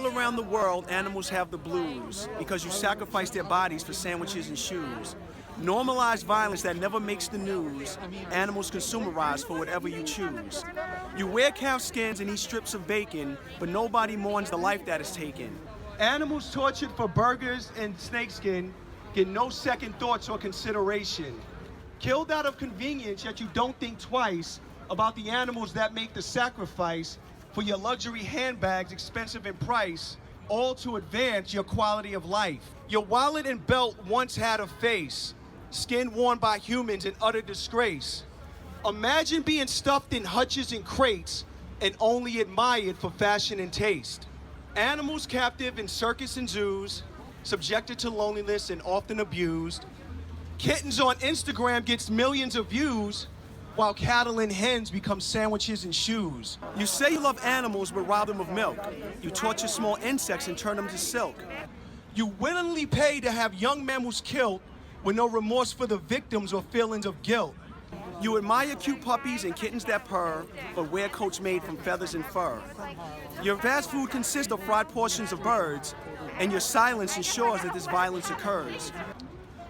All around the world, animals have the blues because you sacrifice their bodies for sandwiches and shoes. Normalize violence that never makes the news. Animals consumerize for whatever you choose. You wear calf skins and eat strips of bacon, but nobody mourns the life that is taken. Animals tortured for burgers and snakeskin get no second thoughts or consideration. Killed out of convenience, yet you don't think twice about the animals that make the sacrifice for your luxury handbags, expensive in price, all to advance your quality of life. Your wallet and belt once had a face, skin worn by humans in utter disgrace. Imagine being stuffed in hutches and crates and only admired for fashion and taste. Animals captive in circus and zoos, subjected to loneliness and often abused. Kittens on Instagram gets millions of views, while cattle and hens become sandwiches and shoes. You say you love animals but rob them of milk. You torture small insects and turn them to silk. You willingly pay to have young mammals killed with no remorse for the victims or feelings of guilt. You admire cute puppies and kittens that purr, but wear coats made from feathers and fur. Your fast food consists of fried portions of birds, and your silence ensures that this violence occurs.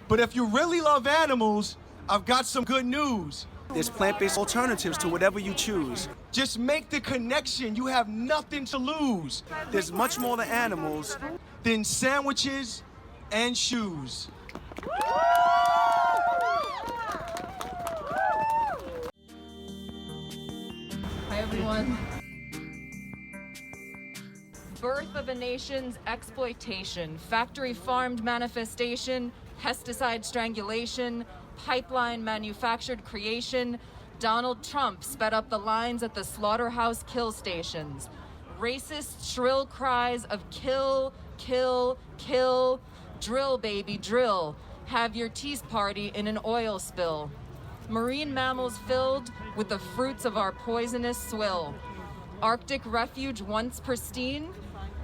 But if you really love animals, I've got some good news. There's plant-based alternatives to whatever you choose. Just make the connection, you have nothing to lose. There's much more to animals than sandwiches and shoes. Hi everyone. Birth of a nation's exploitation, factory farmed manifestation, pesticide strangulation, pipeline manufactured creation. Donald Trump sped up the lines at the slaughterhouse kill stations. Racist shrill cries of kill, kill, kill. Drill, baby, drill. Have your teas party in an oil spill. Marine mammals filled with the fruits of our poisonous swill. Arctic refuge once pristine,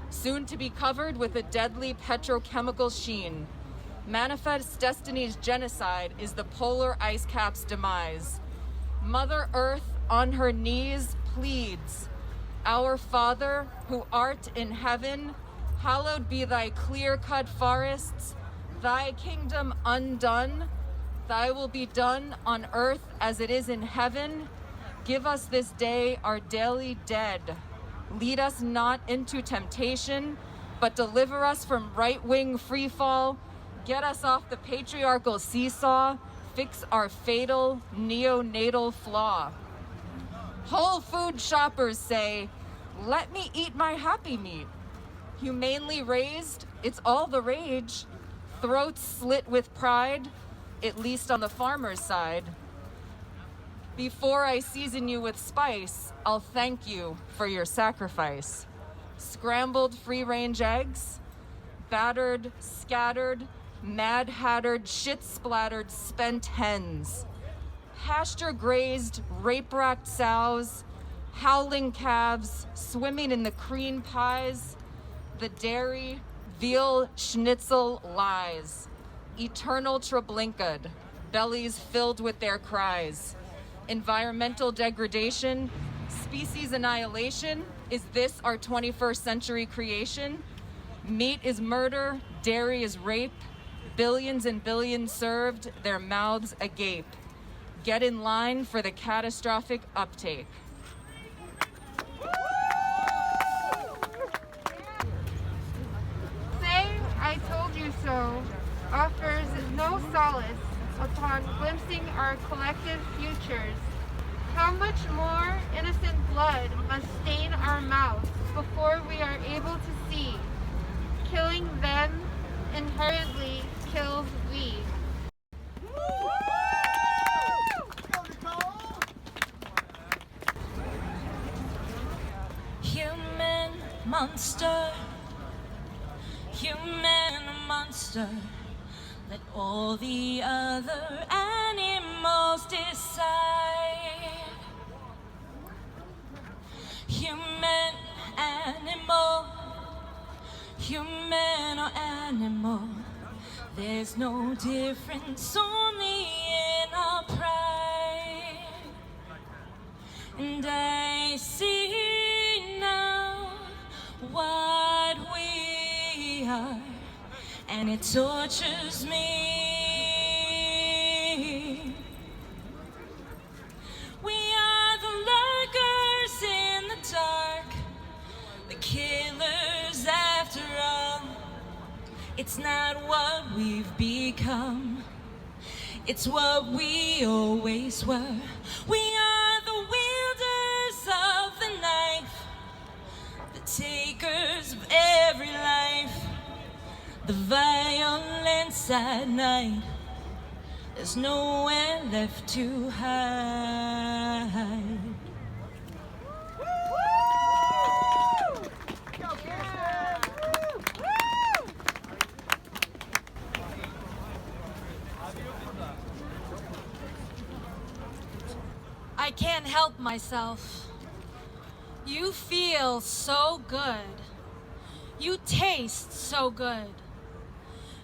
soon to be covered with a deadly petrochemical sheen. Manifest destiny's genocide is the polar ice cap's demise. Mother Earth on her knees pleads, Our Father, who art in heaven, hallowed be thy clear-cut forests, thy kingdom undone, thy will be done on earth as it is in heaven. Give us this day our daily dead. Lead us not into temptation, but deliver us from right-wing freefall. Get us off the patriarchal seesaw, fix our fatal neonatal flaw. Whole food shoppers say, let me eat my happy meat. Humanely raised, it's all the rage. Throats slit with pride, at least on the farmer's side. Before I season you with spice, I'll thank you for your sacrifice. Scrambled free-range eggs, battered, scattered, mad-hattered, shit-splattered, spent hens. Pasture-grazed, rape-racked sows, howling calves, swimming in the cream pies. The dairy, veal schnitzel lies. Eternal Treblinka, bellies filled with their cries. Environmental degradation, species annihilation. Is this our 21st century creation? Meat is murder, dairy is rape. Billions and billions served, their mouths agape. Get in line for the catastrophic uptake. Saying I told you so offers no solace upon glimpsing our collective futures. How much more innocent blood must stain our mouths before we are able to see? Killing them inherently kills we. Human monster, human monster. Let all the other animals decide. Human, animal, human or animal. There's no difference, only in our pride. And I see now what are, and it tortures me. We are the lurkers in the dark, the killers after all. It's not what we've become, it's what we always were. We are the wielders of the knife, the takers of every life, the violence at night. There's nowhere left to hide. I can't help myself. You feel so good. You taste so good.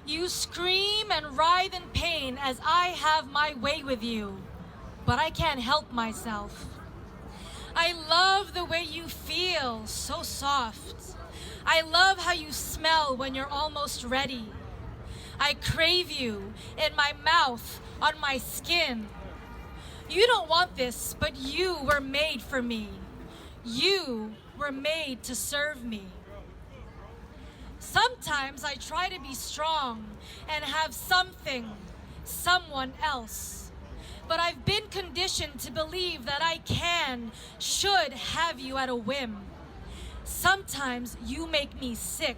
You scream and writhe in pain as I have my way with you, but I can't help myself. I love the way you feel, so soft. I love how you smell when you're almost ready. I crave you in my mouth, on my skin. You don't want this, but you were made for me. You were made to serve me. Sometimes I try to be strong and have something, someone else. But I've been conditioned to believe that I should have you at a whim. Sometimes you make me sick,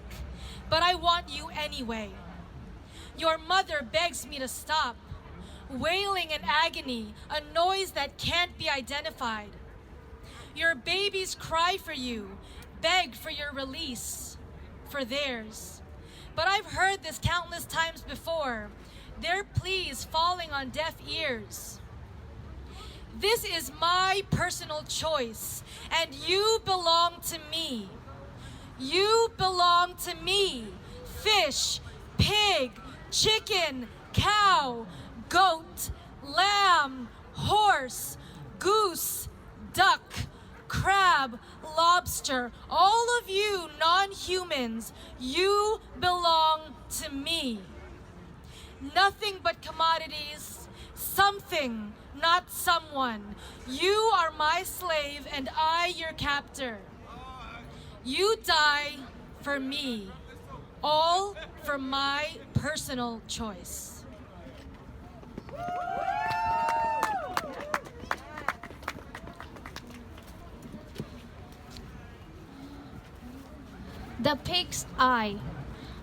but I want you anyway. Your mother begs me to stop, wailing in agony, a noise that can't be identified. Your babies cry for you, beg for your release, for theirs. But I've heard this countless times before, their pleas falling on deaf ears. This is my personal choice, and you belong to me. You belong to me. Fish, pig, chicken, cow, goat, lamb, horse, goose, duck, crab, lobster, all of you non-humans, you belong to me. Nothing but commodities, something, not someone. You are my slave and I your captor. You die for me, all for my personal choice. The pig's eye,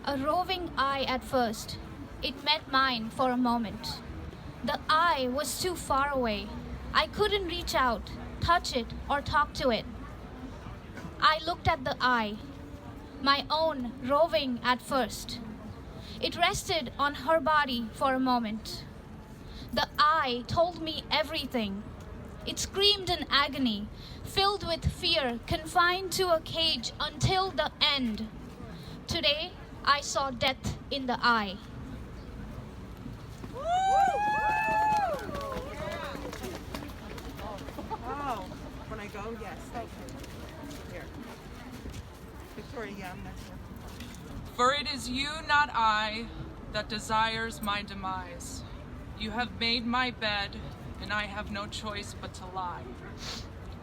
a roving eye at first. It met mine for a moment. The eye was too far away. I couldn't reach out, touch it, or talk to it. I looked at the eye, my own roving at first. It rested on her body for a moment. The eye told me everything. It screamed in agony, filled with fear, confined to a cage until the end. Today, I saw death in the eye. Oh, when I go, yes, thank you. Here. Victoria, yeah, I'm next one. For it is you, not I, that desires my demise. You have made my bed, and I have no choice but to lie.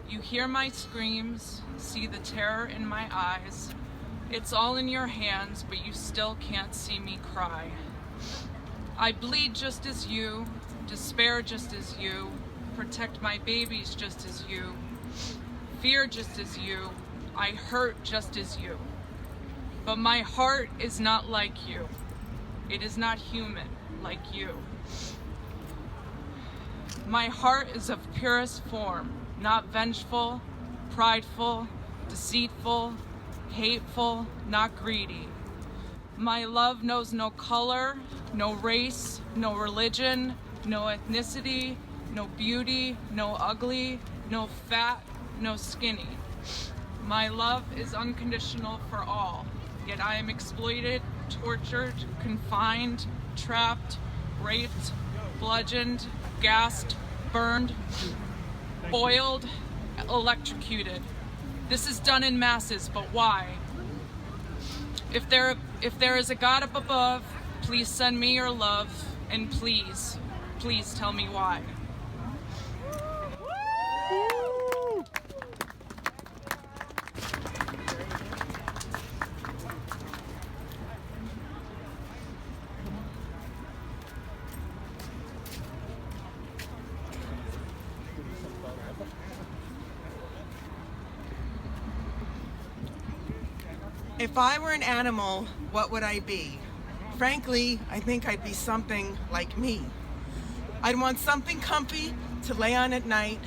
You hear my screams, see the terror in my eyes. It's all in your hands, but you still can't see me cry. I bleed just as you, despair just as you, protect my babies just as you, fear just as you, I hurt just as you. But my heart is not like you. It is not human like you. My heart is of purest form, not vengeful, prideful, deceitful, hateful, not greedy. My love knows no color, no race, no religion, no ethnicity, no beauty, no ugly, no fat, no skinny. My love is unconditional for all, yet I am exploited, tortured, confined, trapped, raped, bludgeoned, gassed, burned, boiled, electrocuted. This is done in masses, but why? If there If there is a God up above, please send me your love, and please, please tell me why. If I were an animal, what would I be? Frankly, I think I'd be something like me. I'd want something comfy to lay on at night.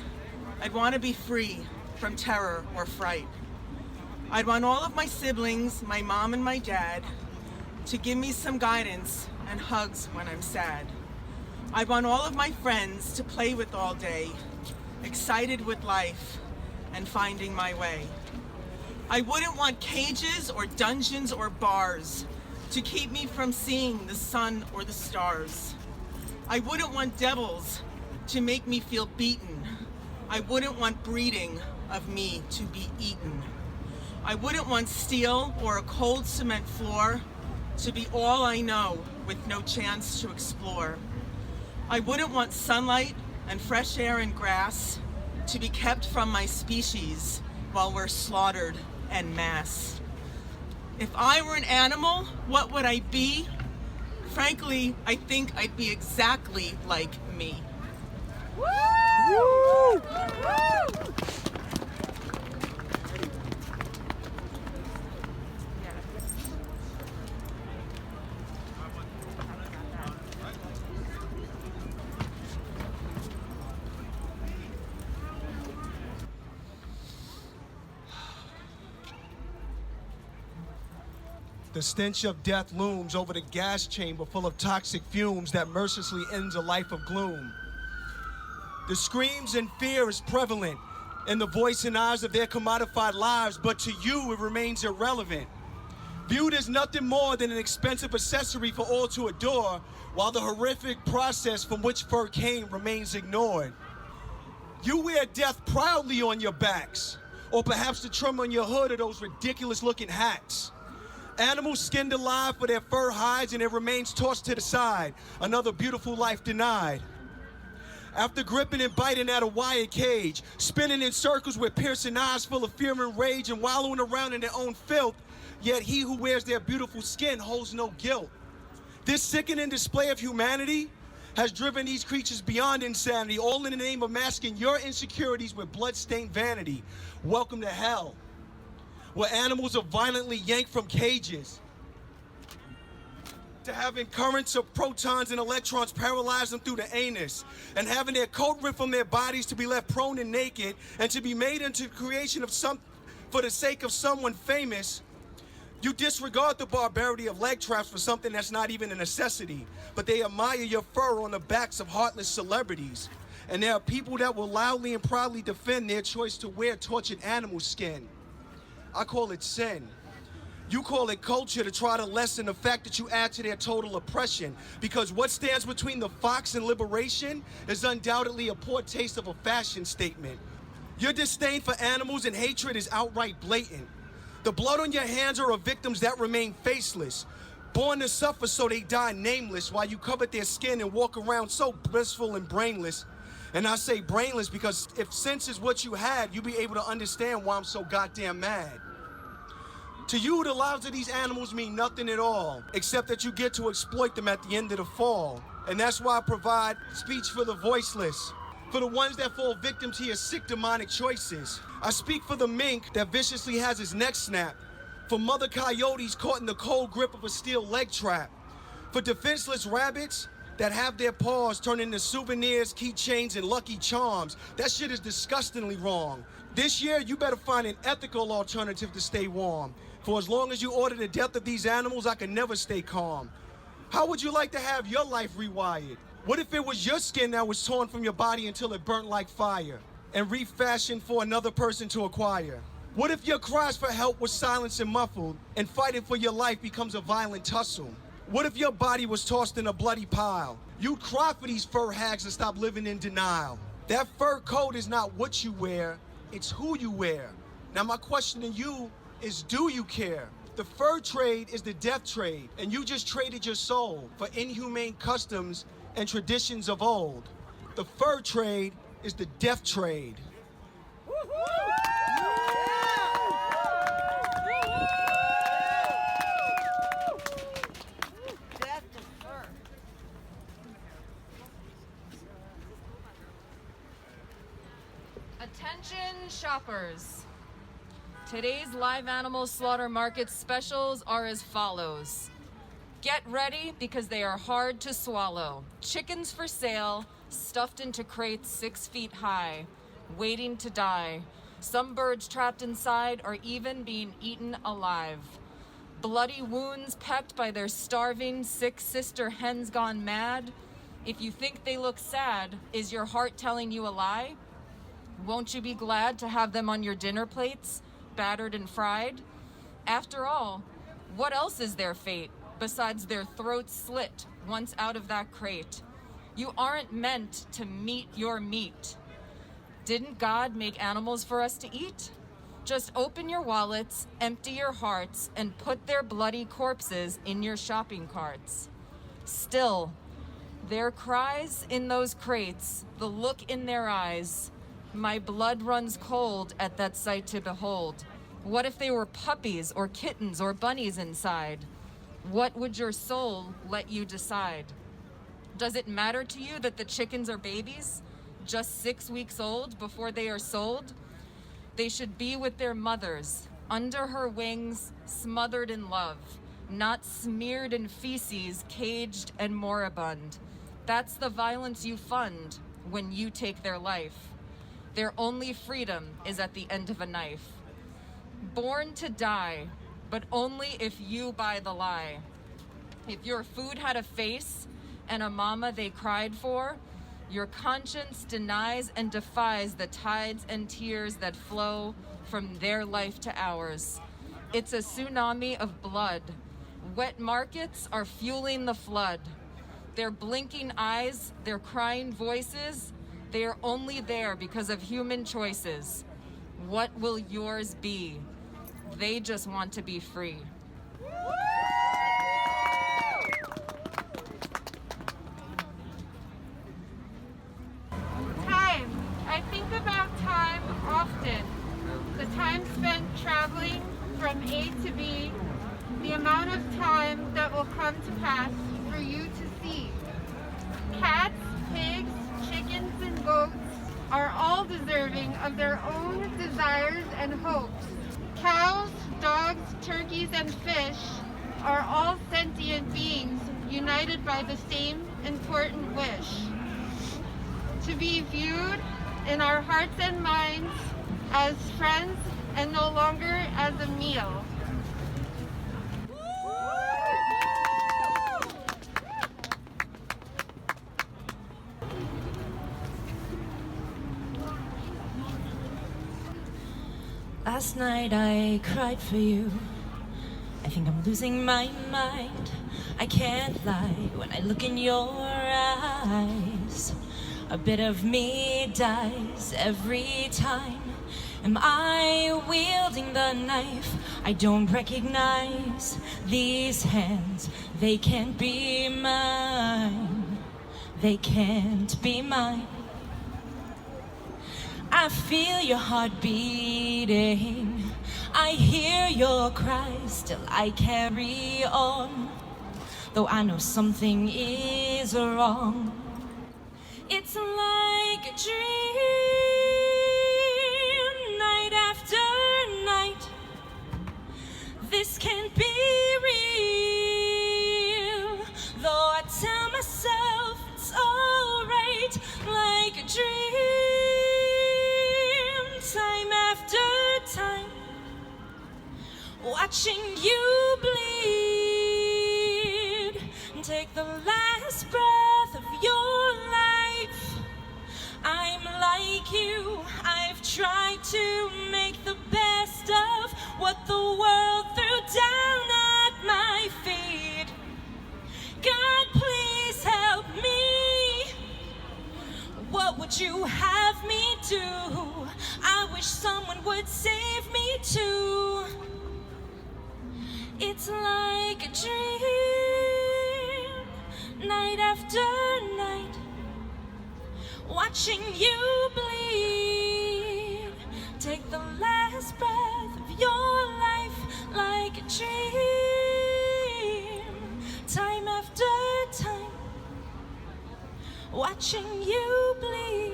I'd want to be free from terror or fright. I'd want all of my siblings, my mom and my dad, to give me some guidance and hugs when I'm sad. I'd want all of my friends to play with all day, excited with life and finding my way. I wouldn't want cages or dungeons or bars to keep me from seeing the sun or the stars. I wouldn't want devils to make me feel beaten. I wouldn't want breeding of me to be eaten. I wouldn't want steel or a cold cement floor to be all I know with no chance to explore. I wouldn't want sunlight and fresh air and grass to be kept from my species while we're slaughtered en masse. If I were an animal, what would I be? Frankly, I think I'd be exactly like me. Woo! Woo! Woo! The stench of death looms over the gas chamber full of toxic fumes that mercilessly ends a life of gloom. The screams and fear is prevalent in the voice and eyes of their commodified lives, but to you it remains irrelevant. Viewed as nothing more than an expensive accessory for all to adore, while the horrific process from which fur came remains ignored. You wear death proudly on your backs, or perhaps the trim on your hood of those ridiculous-looking hats. Animals skinned alive for their fur hides and their remains tossed to the side, another beautiful life denied. After gripping and biting at a wire cage, spinning in circles with piercing eyes full of fear and rage and wallowing around in their own filth, yet he who wears their beautiful skin holds no guilt. This sickening display of humanity has driven these creatures beyond insanity, all in the name of masking your insecurities with blood-stained vanity. Welcome to hell, where animals are violently yanked from cages, to having currents of protons and electrons paralyze them through the anus, and having their coat ripped from their bodies to be left prone and naked, and to be made into the creation of some for the sake of someone famous. You disregard the barbarity of leg traps for something that's not even a necessity, but they admire your fur on the backs of heartless celebrities. And there are people that will loudly and proudly defend their choice to wear tortured animal skin. I call it sin. You call it culture to try to lessen the fact that you add to their total oppression, because what stands between the fox and liberation is undoubtedly a poor taste of a fashion statement. Your disdain for animals and hatred is outright blatant. The blood on your hands are of victims that remain faceless, born to suffer so they die nameless, while you cover their skin and walk around so blissful and brainless. And I say brainless because if sense is what you had, you'd be able to understand why I'm so goddamn mad. To you, the lives of these animals mean nothing at all, except that you get to exploit them at the end of the fall. And that's why I provide speech for the voiceless, for the ones that fall victim to your sick demonic choices. I speak for the mink that viciously has his neck snapped, for mother coyotes caught in the cold grip of a steel leg trap, for defenseless rabbits that have their paws turned into souvenirs, keychains, and lucky charms. That shit is disgustingly wrong. This year, you better find an ethical alternative to stay warm. For as long as you order the death of these animals, I can never stay calm. How would you like to have your life rewired? What if it was your skin that was torn from your body until it burnt like fire and refashioned for another person to acquire? What if your cries for help were silenced and muffled and fighting for your life becomes a violent tussle? What if your body was tossed in a bloody pile? You'd cry for these fur hags and stop living in denial. That fur coat is not what you wear, it's who you wear. Now my question to you is, do you care? The fur trade is the death trade, and you just traded your soul for inhumane customs and traditions of old. The fur trade is the death trade. Attention shoppers. Today's live animal slaughter market specials are as follows. Get ready because they are hard to swallow. Chickens for sale, stuffed into crates 6 feet high, waiting to die. Some birds trapped inside are even being eaten alive. Bloody wounds pecked by their starving, sick sister hens gone mad. If you think they look sad, is your heart telling you a lie? Won't you be glad to have them on your dinner plates, battered and fried? After all, what else is their fate besides their throats slit once out of that crate? You aren't meant to meet your meat. Didn't God make animals for us to eat? Just open your wallets, empty your hearts, and put their bloody corpses in your shopping carts. Still, their cries in those crates, the look in their eyes, my blood runs cold at that sight to behold. What if they were puppies or kittens or bunnies inside? What would your soul let you decide? Does it matter to you that the chickens are babies, just 6 weeks old before they are sold? They should be with their mothers, under her wings, smothered in love, not smeared in feces, caged and moribund. That's the violence you fund when you take their life. Their only freedom is at the end of a knife. Born to die, but only if you buy the lie. If your food had a face and a mama they cried for, your conscience denies and defies the tides and tears that flow from their life to ours. It's a tsunami of blood. Wet markets are fueling the flood. Their blinking eyes, their crying voices, they are only there because of human choices. What will yours be? They just want to be free. Time. I think about time often. The time spent traveling from A to B, the amount of time that will come to pass for you to see. Cats, pigs, chickens, and goats are all deserving of their own desires and hopes. Cows, dogs, turkeys, and fish are all sentient beings united by the same important wish. To be viewed in our hearts and minds as friends and no longer as a meal. Last night I cried for you. I think I'm losing my mind. I can't lie when I look in your eyes. A bit of me dies every time. Am I wielding the knife? I don't recognize these hands. They can't be mine. They can't be mine. I feel your heart beating. I hear your cries, still I carry on. Though I know something is wrong. It's like a dream, night after night. This can't be real. Though I tell myself it's alright, like a dream, time after time. Watching you bleed, take the last breath of your life. I'm like you, I've tried to make the best of what the world threw down at my feet. God, please help me. What would you have me do? I wish someone would save me too. It's like a dream, night after night, watching you bleed. Take the last breath of your life like a dream, time after time, watching you bleed.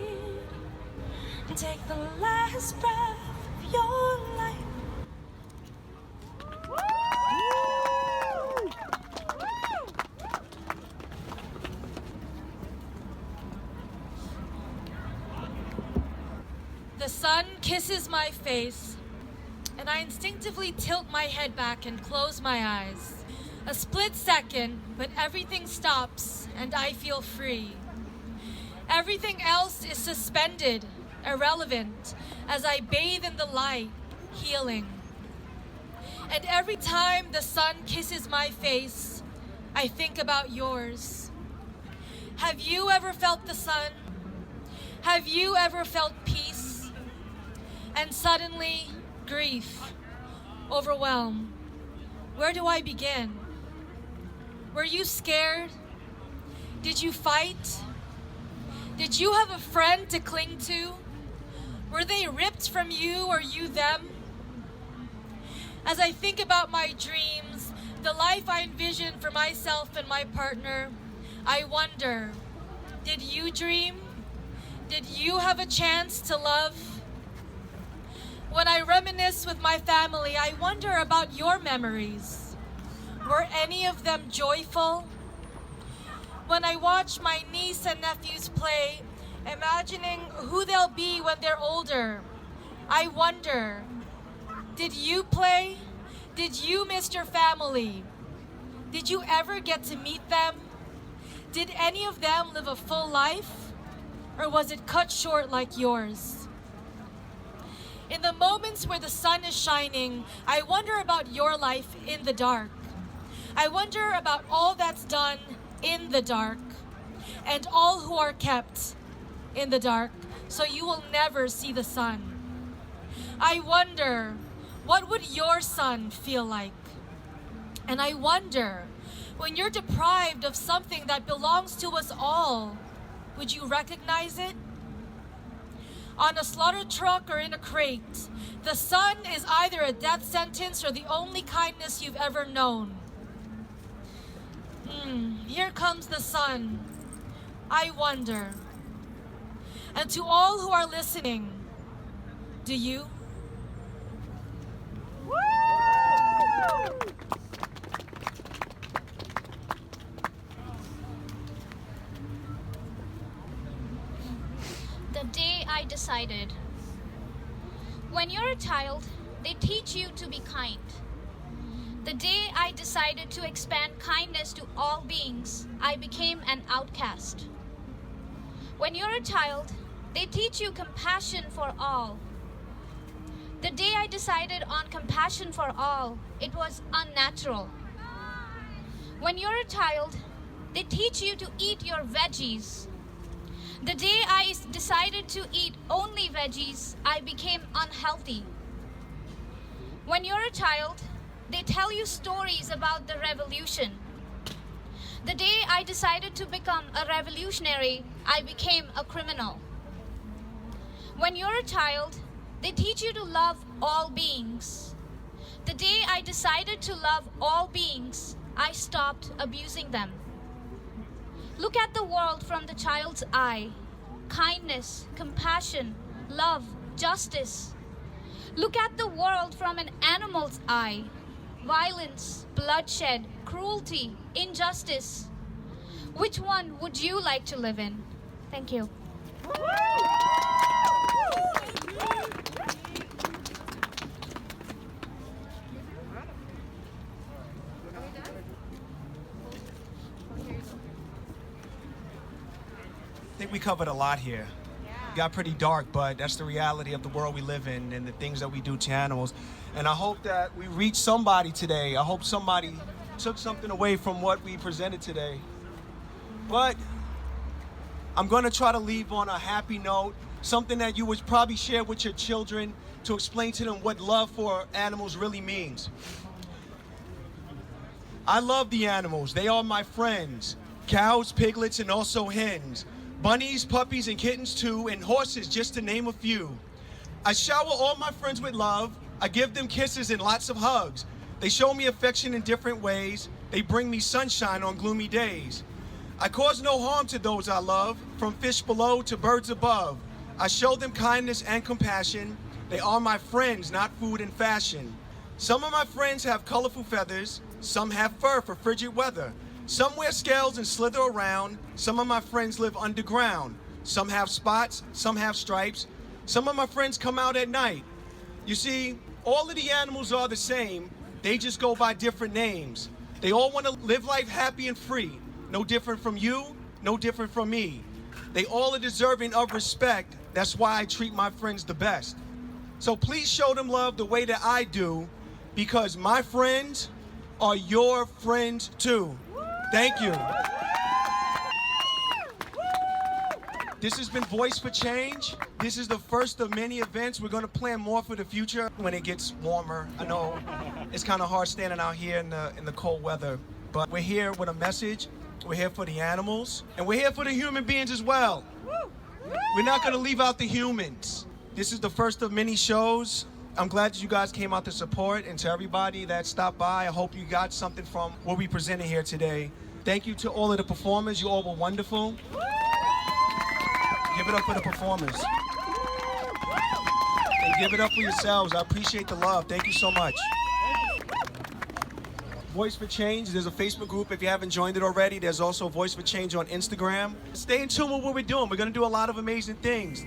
Take the last breath of your life. The sun kisses my face, and I instinctively tilt my head back and close my eyes. A split second, but everything stops and I feel free. Everything else is suspended, irrelevant, as I bathe in the light, healing. And every time the sun kisses my face, I think about yours. Have you ever felt the sun? Have you ever felt peace? And suddenly, grief, overwhelm. Where do I begin? Were you scared? Did you fight? Did you have a friend to cling to? Were they ripped from you or you them? As I think about my dreams, the life I envision for myself and my partner, I wonder, did you dream? Did you have a chance to love? When I reminisce with my family, I wonder about your memories. Were any of them joyful? When I watch my niece and nephews play, imagining who they'll be when they're older, I wonder, did you play? Did you miss your family? Did you ever get to meet them? Did any of them live a full life? Or was it cut short like yours? In the moments where the sun is shining, I wonder about your life in the dark. I wonder about all that's done in the dark, and all who are kept in the dark, so you will never see the sun. I wonder, what would your sun feel like? And I wonder, when you're deprived of something that belongs to us all, would you recognize it? On a slaughter truck or in a crate, the sun is either a death sentence or the only kindness you've ever known. Here comes the sun. I wonder. And to all who are listening, do you? The day I decided. When you're a child, they teach you to be kind. The day I decided to expand kindness to all beings, I became an outcast. When you're a child, they teach you compassion for all. The day I decided on compassion for all, it was unnatural. When you're a child, they teach you to eat your veggies. The day I decided to eat only veggies, I became unhealthy. When you're a child, they tell you stories about the revolution. The day I decided to become a revolutionary, I became a criminal. When you're a child, they teach you to love all beings. The day I decided to love all beings, I stopped abusing them. Look at the world from the child's eye. Kindness, compassion, love, justice. Look at the world from an animal's eye. Violence, bloodshed, cruelty, injustice. Which one would you like to live in? Thank you. I think we covered a lot here. It got pretty dark, but that's the reality of the world we live in and the things that we do to animals. And I hope that we reach somebody today. I hope somebody took something away from what we presented today. But I'm going to try to leave on a happy note, something that you would probably share with your children to explain to them what love for animals really means. I love the animals. They are my friends. Cows, piglets, and also hens. Bunnies, puppies, and kittens too, and horses, just to name a few. I shower all my friends with love. I give them kisses and lots of hugs. They show me affection in different ways. They bring me sunshine on gloomy days. I cause no harm to those I love, from fish below to birds above. I show them kindness and compassion. They are my friends, not food and fashion. Some of my friends have colorful feathers. Some have fur for frigid weather. Some wear scales and slither around. Some of my friends live underground. Some have spots, some have stripes. Some of my friends come out at night. You see, all of the animals are the same. They just go by different names. They all want to live life happy and free. No different from you, no different from me. They all are deserving of respect. That's why I treat my friends the best. So please show them love the way that I do, because my friends are your friends too. Thank you. This has been Voice for Change. This is the first of many events. We're going to plan more for the future when it gets warmer. I know it's kind of hard standing out here in the cold weather, but we're here with a message. We're here for the animals, and we're here for the human beings as well. We're not going to leave out the humans. This is the first of many shows. I'm glad that you guys came out to support, and to everybody that stopped by, I hope you got something from what we presented here today. Thank you to all of the performers. You all were wonderful. Give it up for the performers. And give it up for yourselves. I appreciate the love. Thank you so much. Voice for Change, there's a Facebook group if you haven't joined it already. There's also Voice for Change on Instagram. Stay in tune with what we're doing. We're going to do a lot of amazing things.